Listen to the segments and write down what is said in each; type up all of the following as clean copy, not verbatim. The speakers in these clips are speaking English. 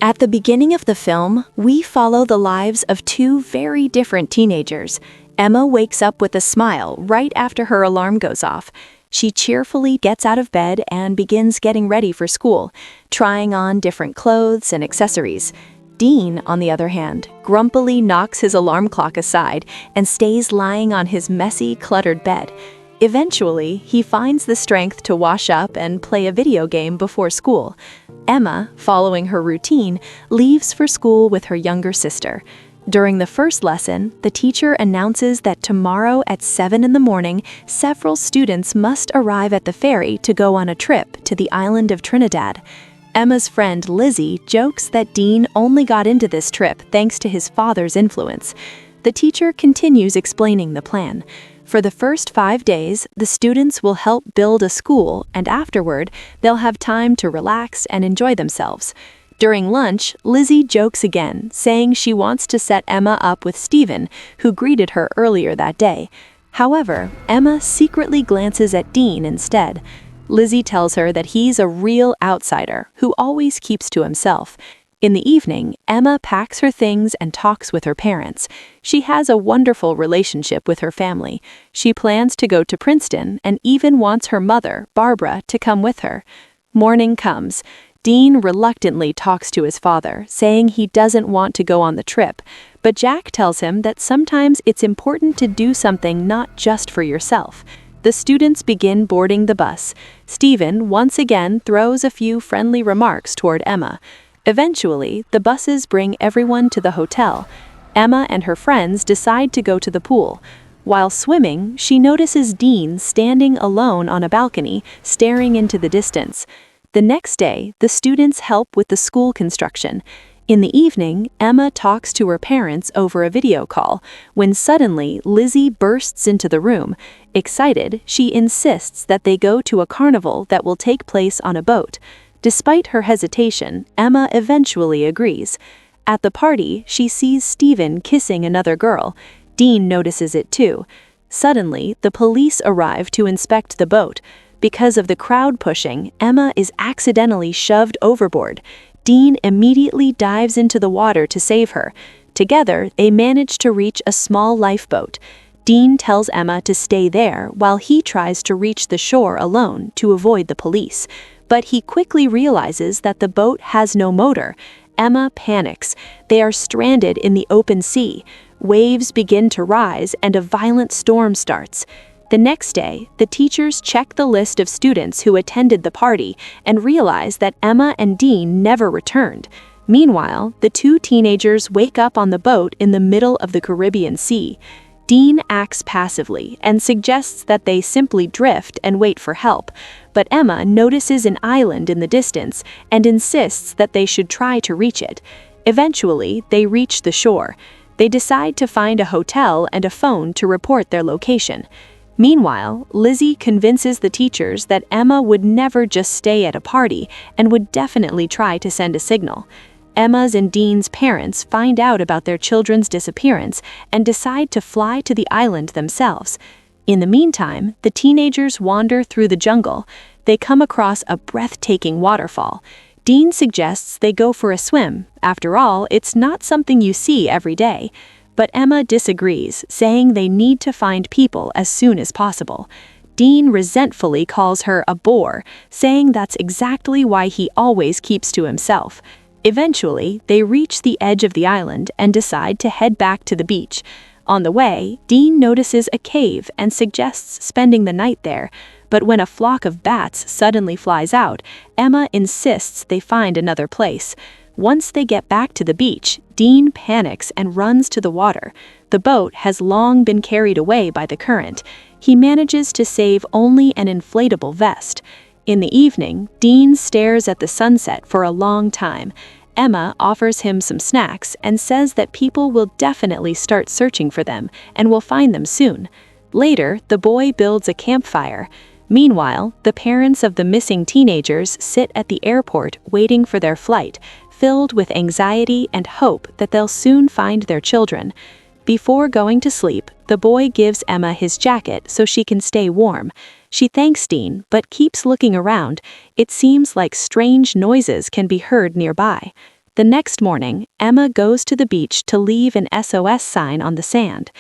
At the beginning of the film, we follow the lives of two very different teenagers. Emma wakes up with a smile right after her alarm goes off. She cheerfully gets out of bed and begins getting ready for school, trying on different clothes and accessories. Dean, on the other hand, grumpily knocks his alarm clock aside and stays lying on his messy, cluttered bed. Eventually, he finds the strength to wash up and play a video game before school. Emma, following her routine, leaves for school with her younger sister. During the first lesson, the teacher announces that tomorrow at 7 in the morning, several students must arrive at the ferry to go on a trip to the island of Trinidad. Emma's friend Lizzie jokes that Dean only got into this trip thanks to his father's influence. The teacher continues explaining the plan. For the first 5 days, the students will help build a school, and afterward, they'll have time to relax and enjoy themselves. During lunch, Lizzie jokes again, saying she wants to set Emma up with Stephen, who greeted her earlier that day. However, Emma secretly glances at Dean instead. Lizzie tells her that he's a real outsider who always keeps to himself. In the evening, Emma packs her things and talks with her parents. She has a wonderful relationship with her family. She plans to go to Princeton and even wants her mother, Barbara, to come with her. Morning comes. Dean reluctantly talks to his father, saying he doesn't want to go on the trip, but Jack tells him that sometimes it's important to do something not just for yourself. The students begin boarding the bus. Stephen once again throws a few friendly remarks toward Emma. Eventually, the buses bring everyone to the hotel. Emma and her friends decide to go to the pool. While swimming, she notices Dean standing alone on a balcony, staring into the distance. The next day, the students help with the school construction. In the evening, Emma talks to her parents over a video call, when suddenly Lizzie bursts into the room. Excited, she insists that they go to a carnival that will take place on a boat. Despite her hesitation, Emma eventually agrees. At the party, she sees Stephen kissing another girl. Dean notices it too. Suddenly, the police arrive to inspect the boat. Because of the crowd pushing, Emma is accidentally shoved overboard. Dean immediately dives into the water to save her. Together, they manage to reach a small lifeboat. Dean tells Emma to stay there while he tries to reach the shore alone to avoid the police. But he quickly realizes that the boat has no motor. Emma panics. They are stranded in the open sea. Waves begin to rise and a violent storm starts. The next day, the teachers check the list of students who attended the party and realize that Emma and Dean never returned. Meanwhile, the two teenagers wake up on the boat in the middle of the Caribbean Sea. Dean acts passively and suggests that they simply drift and wait for help, but Emma notices an island in the distance and insists that they should try to reach it. Eventually, they reach the shore. They decide to find a hotel and a phone to report their location. Meanwhile, Lizzie convinces the teachers that Emma would never just stay at a party and would definitely try to send a signal. Emma's and Dean's parents find out about their children's disappearance and decide to fly to the island themselves. In the meantime, the teenagers wander through the jungle. They come across a breathtaking waterfall. Dean suggests they go for a swim. After all, it's not something you see every day. But Emma disagrees, saying they need to find people as soon as possible. Dean resentfully calls her a bore, saying that's exactly why he always keeps to himself. Eventually, they reach the edge of the island and decide to head back to the beach. On the way, Dean notices a cave and suggests spending the night there, but when a flock of bats suddenly flies out, Emma insists they find another place. Once they get back to the beach, Dean panics and runs to the water. The boat has long been carried away by the current. He manages to save only an inflatable vest. In the evening, Dean stares at the sunset for a long time. Emma offers him some snacks and says that people will definitely start searching for them and will find them soon. Later, the boy builds a campfire. Meanwhile, the parents of the missing teenagers sit at the airport waiting for their flight, filled with anxiety and hope that they'll soon find their children. Before going to sleep, the boy gives Emma his jacket so she can stay warm. She thanks Dean, but keeps looking around. It seems like strange noises can be heard nearby. The next morning, Emma goes to the beach to leave an SOS sign on the sand.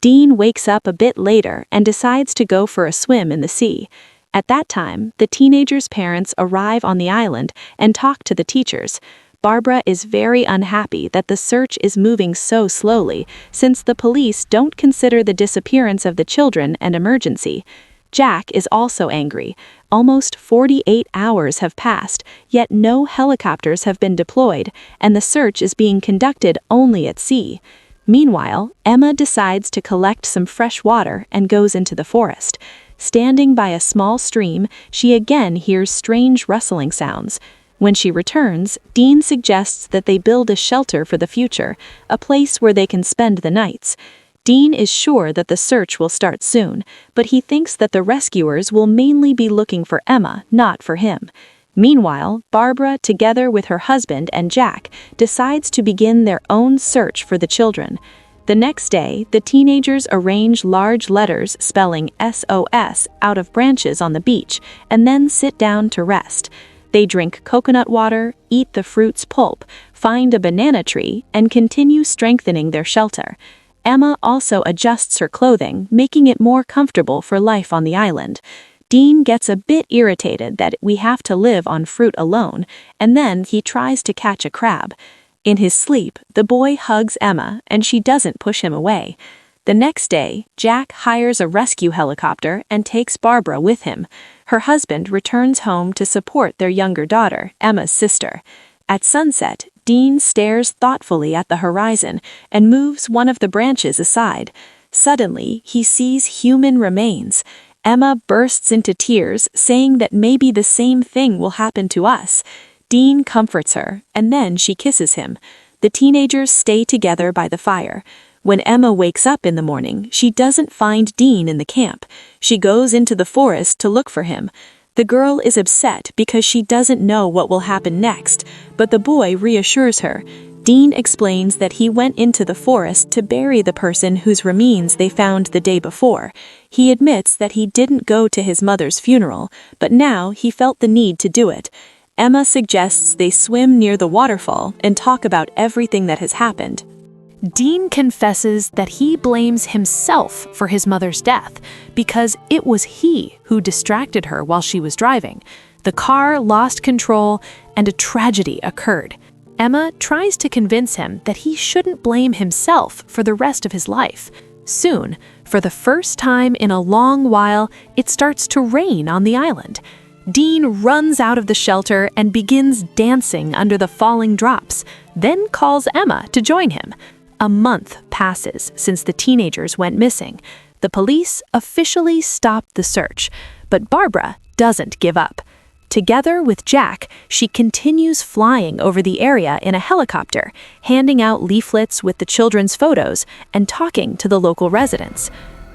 Dean wakes up a bit later and decides to go for a swim in the sea. At that time, the teenager's parents arrive on the island and talk to the teachers. Barbara is very unhappy that the search is moving so slowly, since the police don't consider the disappearance of the children an emergency. Jack is also angry. Almost 48 hours have passed, yet no helicopters have been deployed, and the search is being conducted only at sea. Meanwhile, Emma decides to collect some fresh water and goes into the forest. Standing by a small stream, she again hears strange rustling sounds. When she returns, Dean suggests that they build a shelter for the future, a place where they can spend the nights. Dean is sure that the search will start soon, but he thinks that the rescuers will mainly be looking for Emma, not for him. Meanwhile, Barbara, together with her husband and Jack, decides to begin their own search for the children. The next day, the teenagers arrange large letters spelling SOS out of branches on the beach, and then sit down to rest. They drink coconut water, eat the fruit's pulp, find a banana tree, and continue strengthening their shelter. Emma also adjusts her clothing, making it more comfortable for life on the island. Dean gets a bit irritated that we have to live on fruit alone, and then he tries to catch a crab. In his sleep, the boy hugs Emma, and she doesn't push him away. The next day, Jack hires a rescue helicopter and takes Barbara with him. Her husband returns home to support their younger daughter, Emma's sister. At sunset, Dean stares thoughtfully at the horizon and moves one of the branches aside. Suddenly, he sees human remains. Emma bursts into tears, saying that maybe the same thing will happen to us. Dean comforts her, and then she kisses him. The teenagers stay together by the fire. When Emma wakes up in the morning, she doesn't find Dean in the camp. She goes into the forest to look for him. The girl is upset because she doesn't know what will happen next, but the boy reassures her. Dean explains that he went into the forest to bury the person whose remains they found the day before. He admits that he didn't go to his mother's funeral, but now he felt the need to do it. Emma suggests they swim near the waterfall and talk about everything that has happened. Dean confesses that he blames himself for his mother's death because it was he who distracted her while she was driving. The car lost control and a tragedy occurred. Emma tries to convince him that he shouldn't blame himself for the rest of his life. Soon, for the first time in a long while, it starts to rain on the island. Dean runs out of the shelter and begins dancing under the falling drops, then calls Emma to join him. A month passes since the teenagers went missing. The police officially stopped the search, but Barbara doesn't give up. Together with Jack, she continues flying over the area in a helicopter, handing out leaflets with the children's photos and talking to the local residents.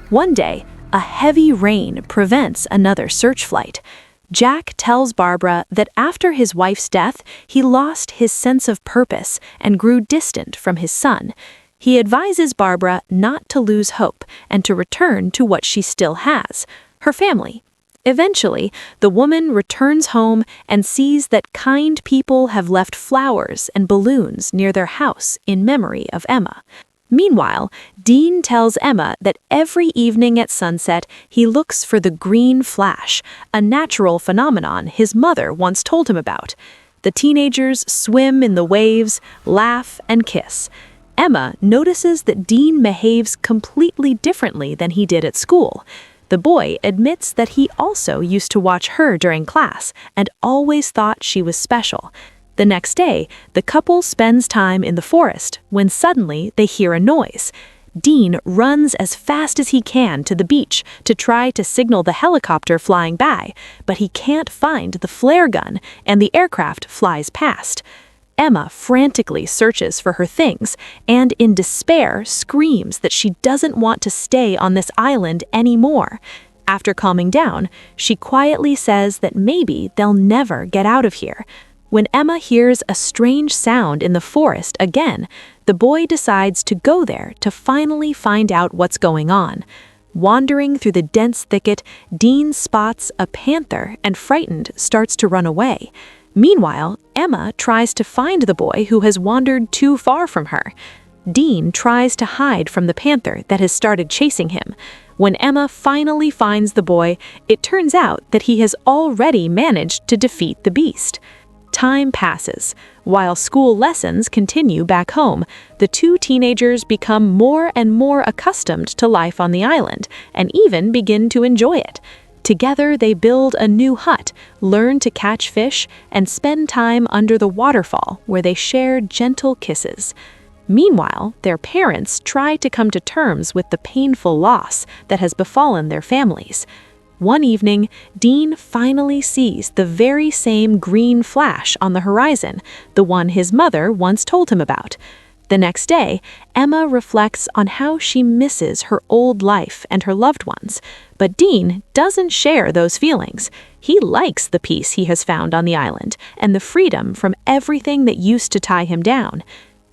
One day, a heavy rain prevents another search flight. Jack tells Barbara that after his wife's death, he lost his sense of purpose and grew distant from his son. He advises Barbara not to lose hope and to return to what she still has, her family. Eventually, the woman returns home and sees that kind people have left flowers and balloons near their house in memory of Emma. Meanwhile, Dean tells Emma that every evening at sunset he looks for the green flash, a natural phenomenon his mother once told him about. The teenagers swim in the waves, laugh, and kiss. Emma notices that Dean behaves completely differently than he did at school. The boy admits that he also used to watch her during class and always thought she was special. The next day, the couple spends time in the forest when suddenly they hear a noise. Dean runs as fast as he can to the beach to try to signal the helicopter flying by, but he can't find the flare gun and the aircraft flies past. Emma frantically searches for her things and, in despair, screams that she doesn't want to stay on this island anymore. After calming down, she quietly says that maybe they'll never get out of here. When Emma hears a strange sound in the forest again, the boy decides to go there to finally find out what's going on. Wandering through the dense thicket, Dean spots a panther and, frightened, starts to run away. Meanwhile, Emma tries to find the boy who has wandered too far from her. Dean tries to hide from the panther that has started chasing him. When Emma finally finds the boy, it turns out that he has already managed to defeat the beast. Time passes. While school lessons continue back home, the two teenagers become more and more accustomed to life on the island and even begin to enjoy it. Together, they build a new hut, learn to catch fish, and spend time under the waterfall where they share gentle kisses. Meanwhile, their parents try to come to terms with the painful loss that has befallen their families. One evening, Dean finally sees the very same green flash on the horizon, the one his mother once told him about. The next day, Emma reflects on how she misses her old life and her loved ones, but Dean doesn't share those feelings. He likes the peace he has found on the island and the freedom from everything that used to tie him down.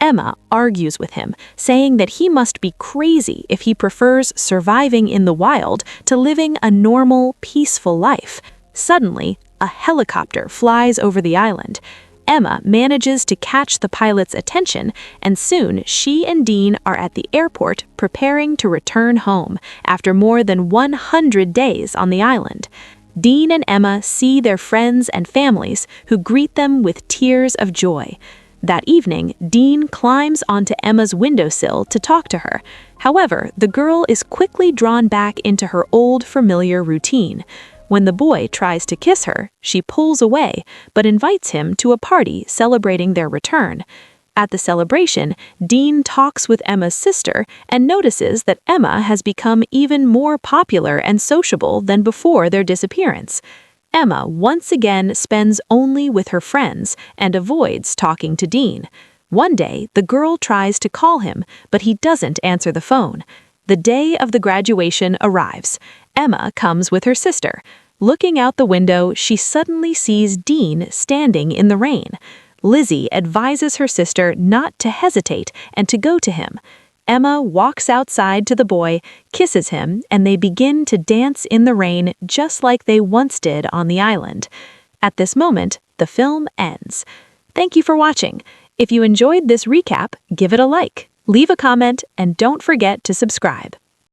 Emma argues with him, saying that he must be crazy if he prefers surviving in the wild to living a normal, peaceful life. Suddenly, a helicopter flies over the island. Emma manages to catch the pilot's attention, and soon she and Dean are at the airport preparing to return home after more than 100 days on the island. Dean and Emma see their friends and families who greet them with tears of joy. That evening, Dean climbs onto Emma's windowsill to talk to her. However, the girl is quickly drawn back into her old familiar routine. When the boy tries to kiss her, she pulls away, but invites him to a party celebrating their return. At the celebration, Dean talks with Emma's sister and notices that Emma has become even more popular and sociable than before their disappearance. Emma once again spends only with her friends and avoids talking to Dean. One day, the girl tries to call him, but he doesn't answer the phone. The day of the graduation arrives. Emma comes with her sister. Looking out the window, she suddenly sees Dean standing in the rain. Lizzie advises her sister not to hesitate and to go to him. Emma walks outside to the boy, kisses him, and they begin to dance in the rain just like they once did on the island. At this moment, the film ends. Thank you for watching. If you enjoyed this recap, give it a like, leave a comment, and don't forget to subscribe.